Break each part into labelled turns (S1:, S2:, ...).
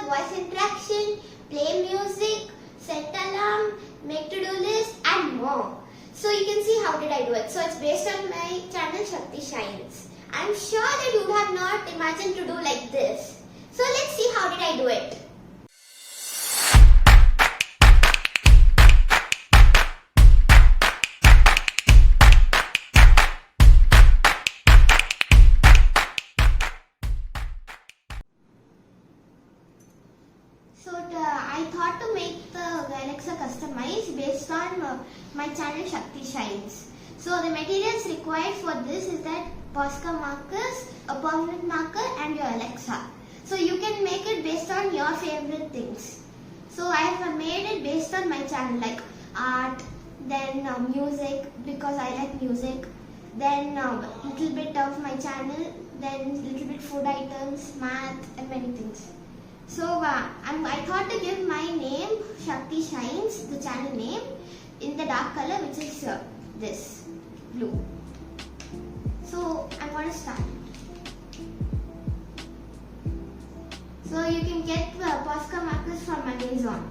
S1: voice interaction, play music, set alarm, make to-do list and more. So you can see how did I do it. So it's based on my channel Shakti Shines. I'm sure that you have not imagined to do like this. So let's see how did I do it. So I thought to make the Alexa customized based on my channel Shakti Shines. So the materials required for this is that Posca markers, a permanent marker and your Alexa. So you can make it based on your favorite things. So I have made it based on my channel like art, then music because I like music, then little bit of my channel, then little bit food items, math and many things. So I thought to give my name Shakti Shines, the channel name, in the dark color which is this blue. So I'm going to start. So you can get Posca markers from Amazon.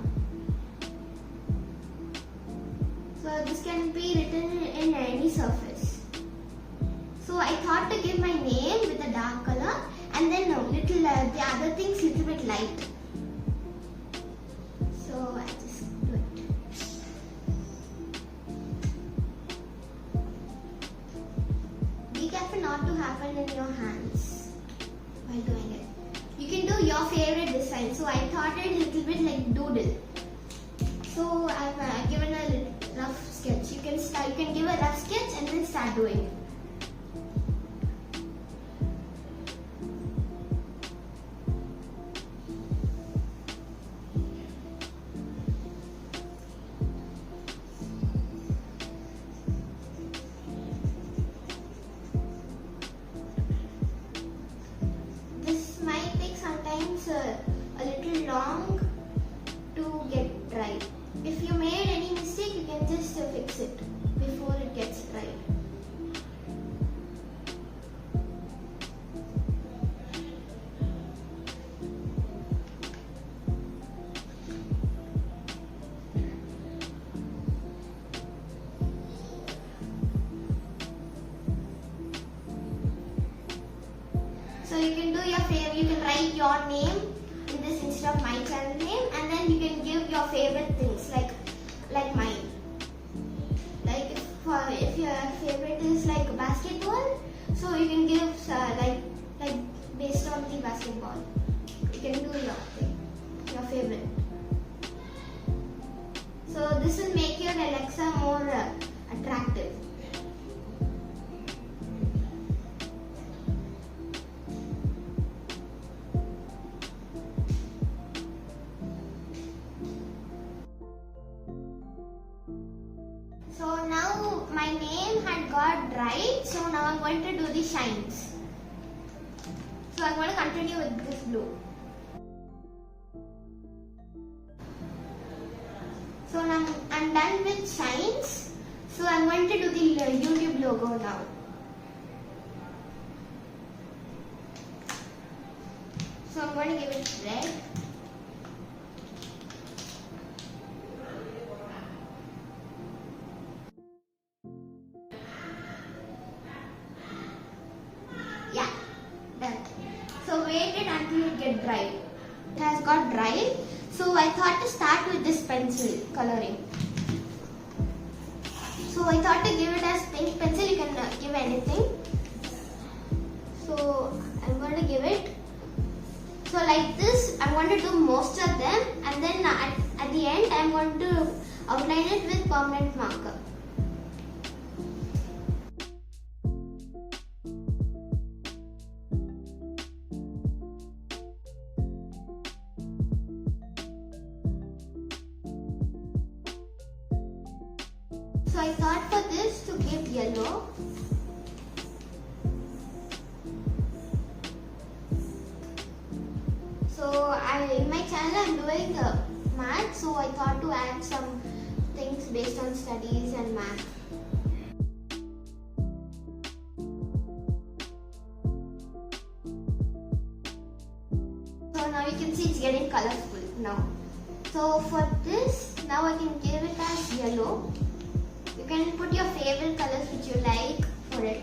S1: So this can be written in any surface. So I thought to give my name with a dark color and then little the other things little bit light. So I just do it. Be careful not to happen in your hands while doing it. You can do your favorite design. So I thought it a little bit like doodle. So I've given a rough sketch. You can give a rough sketch and then start doing it. A little long to get dry. If you made any mistake, you can just fix it before it gets dried. So you can do your favorite, you can write your name in this instead of my channel name, and then you can give your favorite things like mine. Like if your favorite is like basketball, so you can give like based on the basketball. You can do your thing, your favorite. So this will make your Alexa more attractive. So now my name had got dried, so now I'm going to do the shines. So I'm going to continue with this blue. So now I'm done with shines. So I'm going to do the YouTube logo now. So I'm going to give it red. Yeah, done. So wait it until it get dry. It has got dry. So I thought to start with this pencil coloring. So I thought to give it as pink pencil. You can give anything. So I'm going to give it. So like this, I'm going to do most of them, and then at the end, I'm going to outline it with permanent marker. So I thought for this to give yellow. So in my channel I'm doing math, so I thought to add some things based on studies and math. So now you can see it's getting colorful now. So for this, now I can give it as yellow. You can put your favorite colors which you like for it.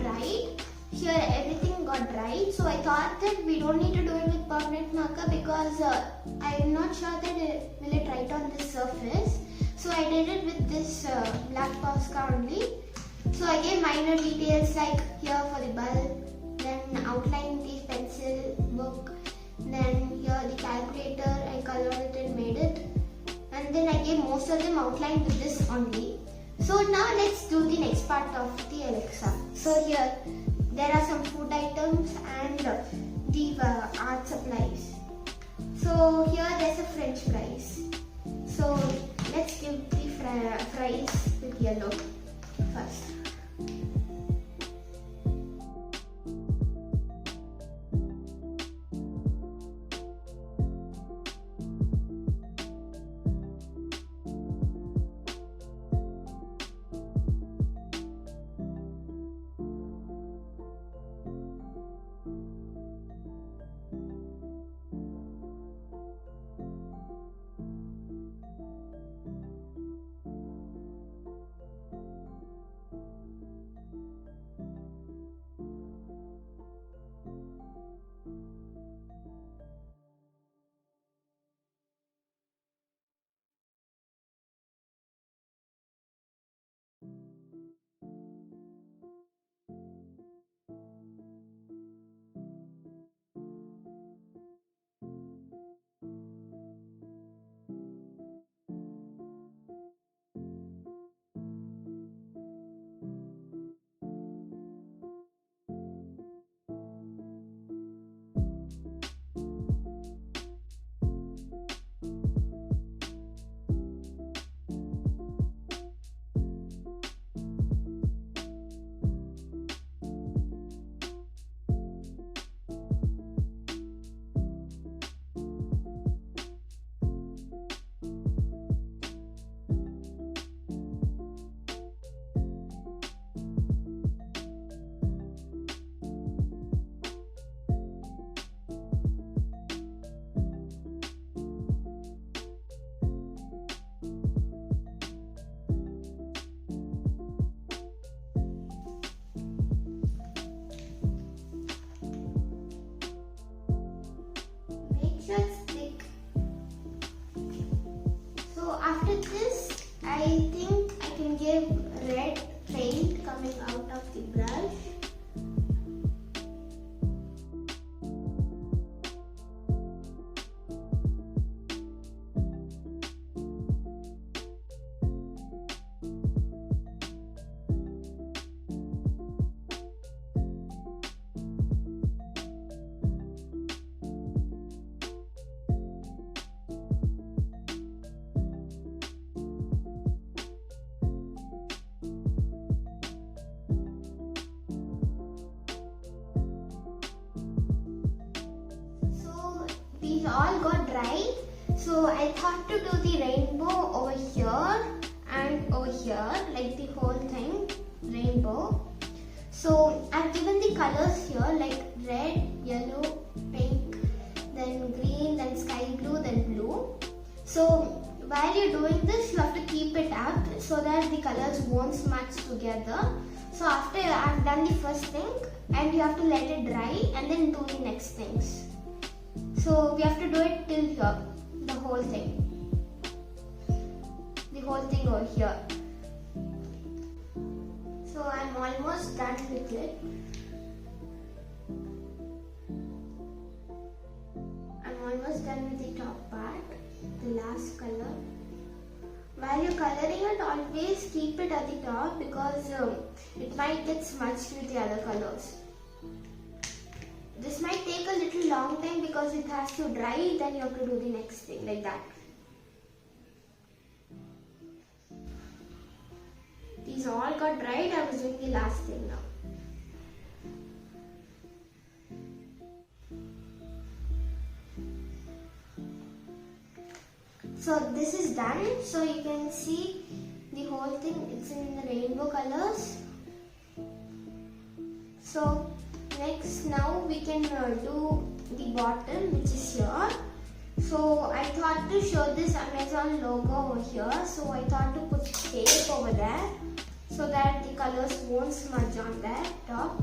S1: Dried. Here everything got dried. So I thought that we don't need to do it with permanent marker because I'm not sure that will it write on this surface. So I did it with this black Posca only. So I gave minor details like here for the bulb, then outlined the pencil book, then here the calculator, I colored it and made it. And then I gave most of them outlined with this only. So now let's do the next part of the Alexa. So here there are some food items and the art supplies. So here there's a French fries. So let's give the fries with yellow first. After this, I think I can give red paint coming out of the brush. These all got dried, so I thought to do the rainbow over here and over here, like the whole thing, rainbow. So I've given the colors here like red, yellow, pink, then green, then sky blue, then blue. So while you're doing this, you have to keep it up so that the colors won't smudge together. So after I've done the first thing, and you have to let it dry and then do the next things. So we have to do it till here, the whole thing. The whole thing over here. So I'm almost done with it. I'm almost done with the top part, the last color. While you're coloring it, always keep it at the top because it might get smudged with the other colors. This might take a little long time because it has to dry, then you have to do the next thing like that. These all got dried, I was doing the last thing now. So this is done, so you can see the whole thing, it's in the rainbow colors. So next now we can do the bottom, which is here. So I thought to show this Amazon logo over here. So I thought to put tape over there so that the colors won't smudge on that top.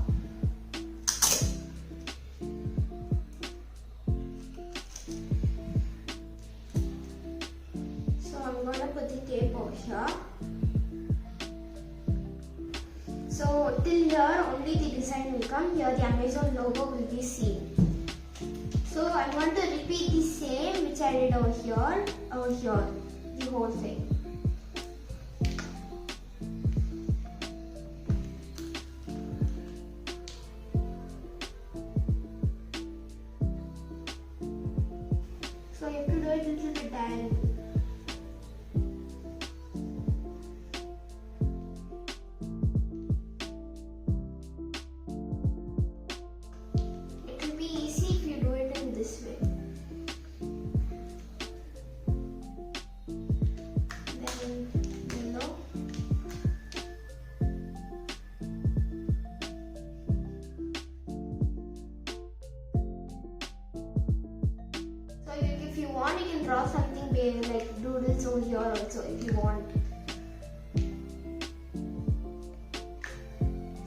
S1: So I'm gonna put the tape over here. So till here only the design will come. Here the Amazon logo will be seen. So I want to repeat the same which I did over here, the whole thing. So you have to do it a little bit diagonal. It will be easy if you do it in this way. Then yellow. So if you want, you can draw something big like doodles over here also if you want.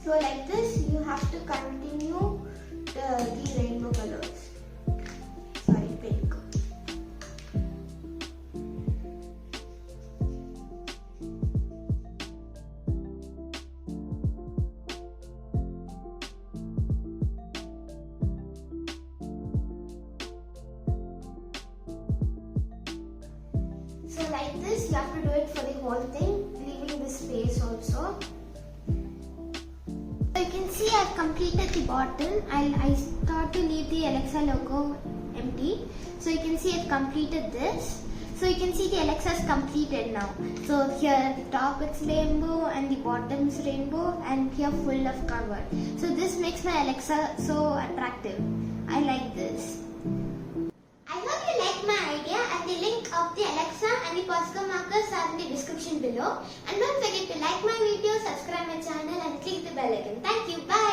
S1: So like this, you have to continue the rainbow colors. Sorry, pink. So like this, you have to do it for the whole thing, leaving the space also. So you can see I've completed the bottle. I thought to leave the Alexa logo empty. So you can see I've completed this. So you can see the Alexa is completed now. So here at the top it's rainbow and the bottom is rainbow and here full of cover. So this makes my Alexa so attractive. I like this. I hope you liked my idea, and the link of the Alexa and the Posca markers are in the description below. And don't forget to like my video, subscribe my channel and click the bell icon. Thank you. Bye.